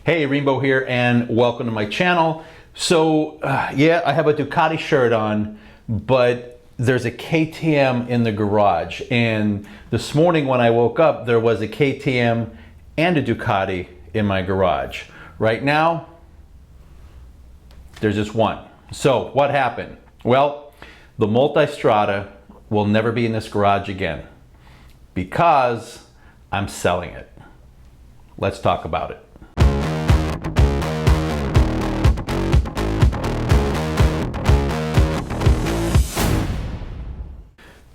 Hey, Rainbow here and welcome to my channel. So yeah, I have a Ducati shirt on, but there's a KTM in the garage, and this morning when I woke up there was a KTM and a Ducati in my garage. Right now there's just one. So what happened? Well, the Multistrada will never be in this garage again because I'm selling it. Let's talk about it.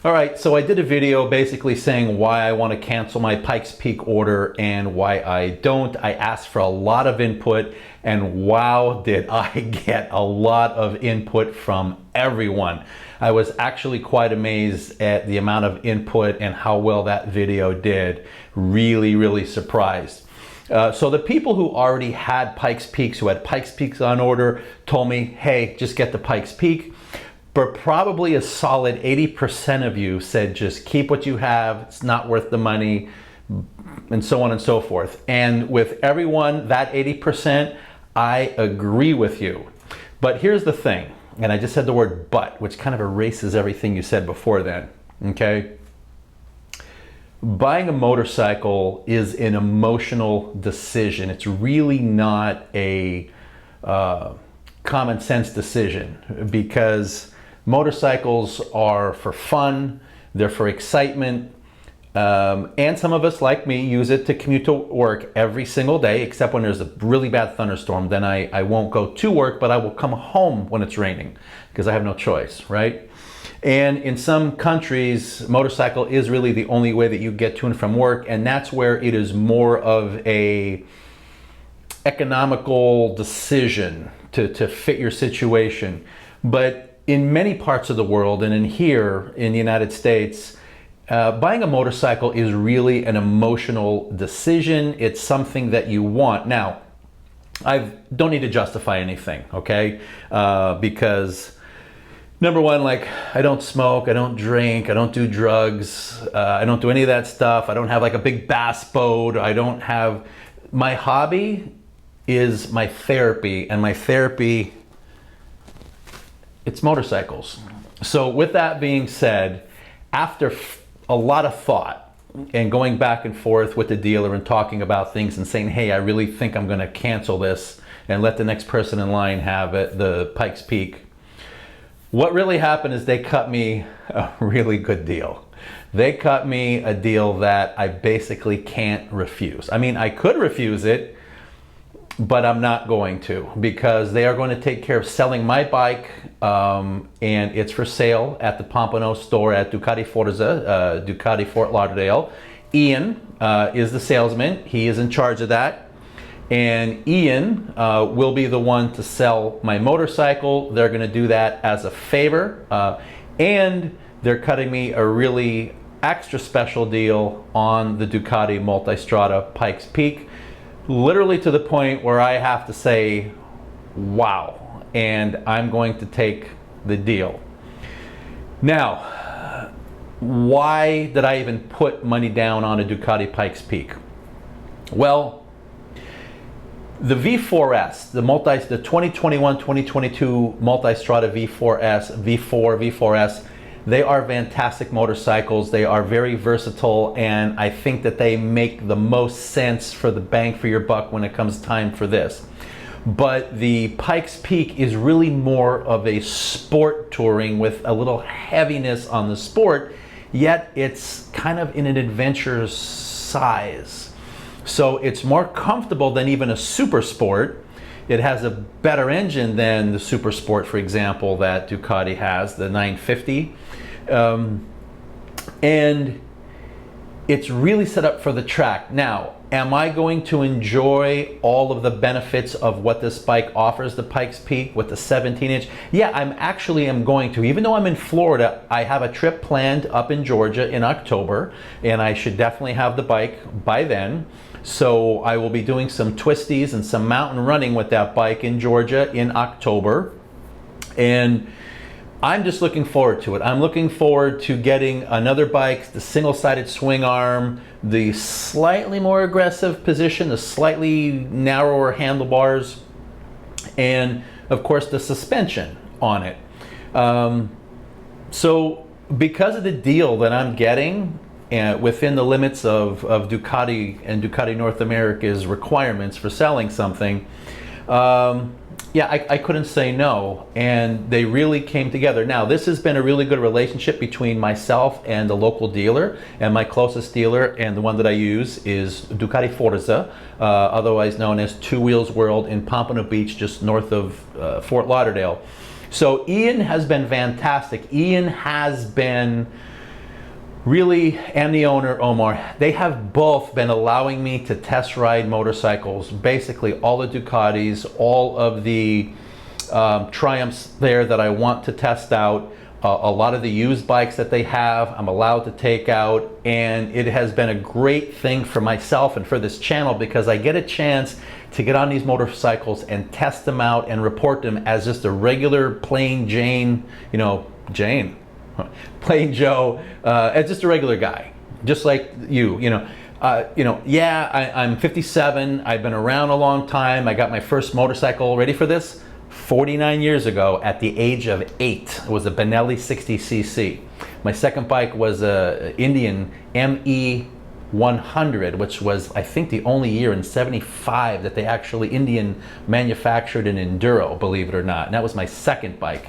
All right, so I did a video basically saying why I want to cancel my Pikes Peak order and why I don't. I asked for a lot of input, and wow, did I get a lot of input from everyone. I was actually quite amazed at the amount of input and how well that video did. Really surprised. So the people who already had Pikes Peaks, who had Pikes Peaks on order, told me, hey, just get the Pikes Peak. But probably a solid 80% of you said just keep what you have, it's not worth the money, and so on and so forth. And with everyone, that 80%, I agree with you. But here's the thing, and I just said the word but, which kind of erases everything you said before then, okay? Buying a motorcycle is an emotional decision. It's really not a common sense decision, because motorcycles are for fun, they're for excitement, and some of us, like me, use it to commute to work every single day, except when there's a really bad thunderstorm. Then I won't go to work, but I will come home when it's raining, because I have no choice, right? And in some countries, motorcycle is really the only way that you get to and from work, and that's where it is more of a economical decision to fit your situation. But in many parts of the world, and in here in the United States, buying a motorcycle is really an emotional decision. It's something that you want. Now, I don't need to justify anything, okay? Because number one, like, I don't smoke, I don't drink, I don't do drugs, I don't do any of that stuff. I don't have like a big bass boat. I don't have, my hobby is my therapy, and my therapy, it's motorcycles. So with that being said, after a lot of thought and going back and forth with the dealer and talking about things and saying, hey, I really think I'm gonna cancel this and let the next person in line have it, the Pikes Peak, what really happened is they cut me a really good deal. They cut me a deal that I basically can't refuse. I mean, I could refuse it, but I'm not going to, because they are going to take care of selling my bike, and it's for sale at the Pompano store at Ducati Forza, Ducati Fort Lauderdale. Ian is the salesman. He is in charge of that. And Ian will be the one to sell my motorcycle. They're going to do that as a favor. And they're cutting me a really extra special deal on the Ducati Multistrada Pikes Peak. Literally to the point where I have to say, wow, and I'm going to take the deal. Now, why did I even put money down on a Ducati Pikes Peak? Well, the V4S, the 2021-2022 Multistrada V4S, V4S, they are fantastic motorcycles. They are very versatile, and I think that they make the most sense for the bang for your buck when it comes time for this. But the Pikes Peak is really more of a sport touring with a little heaviness on the sport, yet it's kind of in an adventure size. So it's more comfortable than even a super sport. It has a better engine than the super sport, for example, that Ducati has, the 950. And it's really set up for the track. Now, am I going to enjoy all of the benefits of what this bike offers, the Pikes Peak with the 17-inch? Yeah, I'm going to. Even though I'm in Florida, I have a trip planned up in Georgia in October, and I should definitely have the bike by then. So I will be doing some twisties and some mountain running with that bike in Georgia in October. And I'm just looking forward to it. I'm looking forward to getting another bike, the single-sided swing arm, the slightly more aggressive position, the slightly narrower handlebars, and of course the suspension on it. So because of the deal that I'm getting within the limits of Ducati and Ducati North America's requirements for selling something, yeah, I couldn't say no, and they really came together. Now, this has been a really good relationship between myself and the local dealer, and my closest dealer, and the one that I use is Ducati Forza, otherwise known as Two Wheels World in Pompano Beach, just north of Fort Lauderdale. So Ian has been fantastic. Ian has been really, and the owner, Omar, they have both been allowing me to test ride motorcycles, basically all the Ducatis, all of the Triumphs there that I want to test out, a lot of the used bikes that they have, I'm allowed to take out, and it has been a great thing for myself and for this channel because I get a chance to get on these motorcycles and test them out and report them as just a regular plain Jane, plain Joe, as just a regular guy, just like you. Yeah, I'm 57. I've been around a long time. I got my first motorcycle, ready for this, 49 years ago at the age of 8. It was a Benelli 60cc. My second bike was a Indian ME 100, which was, I think, the only year in '75 that they actually Indian manufactured an enduro, believe it or not. And that was my second bike.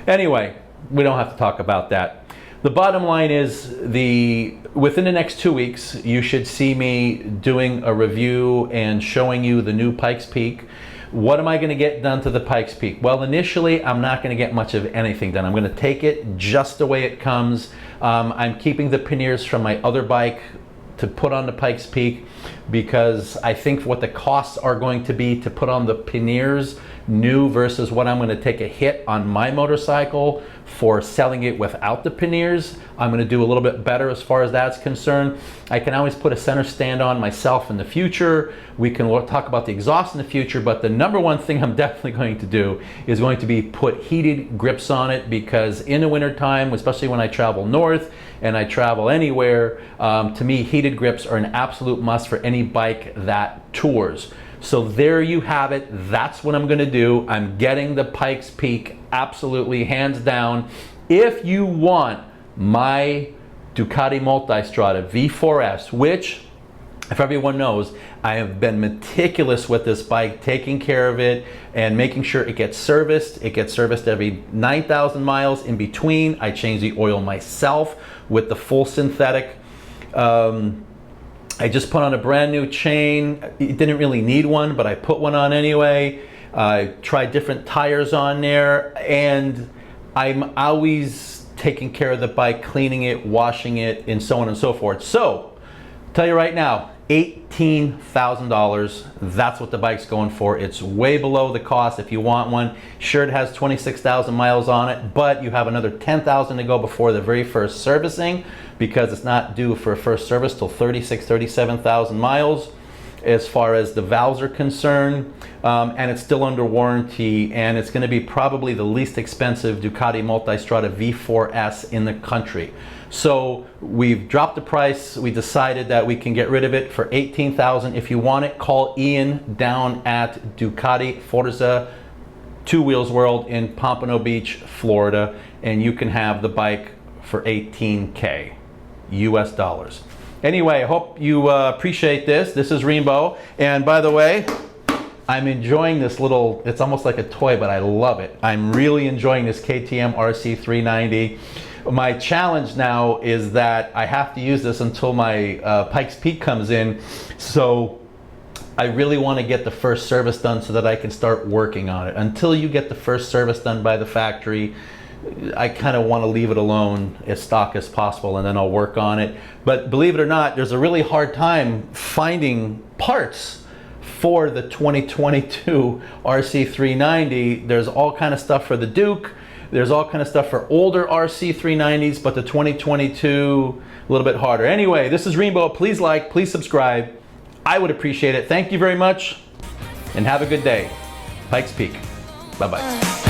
Anyway, we don't have to talk about that. The bottom line is, within the next 2 weeks, you should see me doing a review and showing you the new Pikes Peak. What am I going to get done to the Pikes Peak? Well, initially, I'm not going to get much of anything done. I'm going to take it just the way it comes. I'm keeping the panniers from my other bike to put on the Pikes Peak because I think what the costs are going to be to put on the panniers new versus what I'm going to take a hit on my motorcycle for selling it without the panniers. I'm going to do a little bit better as far as that's concerned. I can always put a center stand on myself in the future. We can talk about the exhaust in the future, but the number one thing I'm definitely going to do is going to be put heated grips on it because in the winter time, especially when I travel north and I travel anywhere, to me heated grips are an absolute must for any bike that tours. So there you have it. That's what I'm going to do. I'm getting the Pikes Peak, absolutely, hands down. If you want my Ducati Multistrada V4S, which, if everyone knows, I have been meticulous with this bike, taking care of it and making sure it gets serviced. It gets serviced every 9,000 miles. In between, I change the oil myself with the full synthetic. I just put on a brand new chain. It didn't really need one, but I put one on anyway. I tried different tires on there, and I'm always taking care of the bike, cleaning it, washing it, and so on and so forth. So, I'll tell you right now, $18,000, that's what the bike's going for. It's way below the cost if you want one. Sure, it has 26,000 miles on it, but you have another 10,000 to go before the very first servicing because it's not due for a first service till 37,000 miles as far as the valves are concerned, and it's still under warranty, and it's going to be probably the least expensive Ducati Multistrada V4S in the country. So we've dropped the price. We decided that we can get rid of it for $18,000. If you want it, call Ian down at Ducati Forza Two Wheels World in Pompano Beach, Florida, and you can have the bike for $18K US dollars. Anyway, I hope you appreciate this. This is Rainbow, and by the way, I'm enjoying this little, it's almost like a toy, but I love it. I'm really enjoying this KTM RC390. My challenge now is that I have to use this until my Pikes Peak comes in, so I really want to get the first service done so that I can start working on it. Until you get the first service done by the factory, I kind of want to leave it alone as stock as possible, and then I'll work on it. But believe it or not, there's a really hard time finding parts for the 2022 RC390. There's all kind of stuff for the Duke. There's all kind of stuff for older RC390s, but the 2022, a little bit harder. Anyway, this is Rainbow. Please like, please subscribe. I would appreciate it. Thank you very much, and have a good day. Pikes Peak. Bye-bye.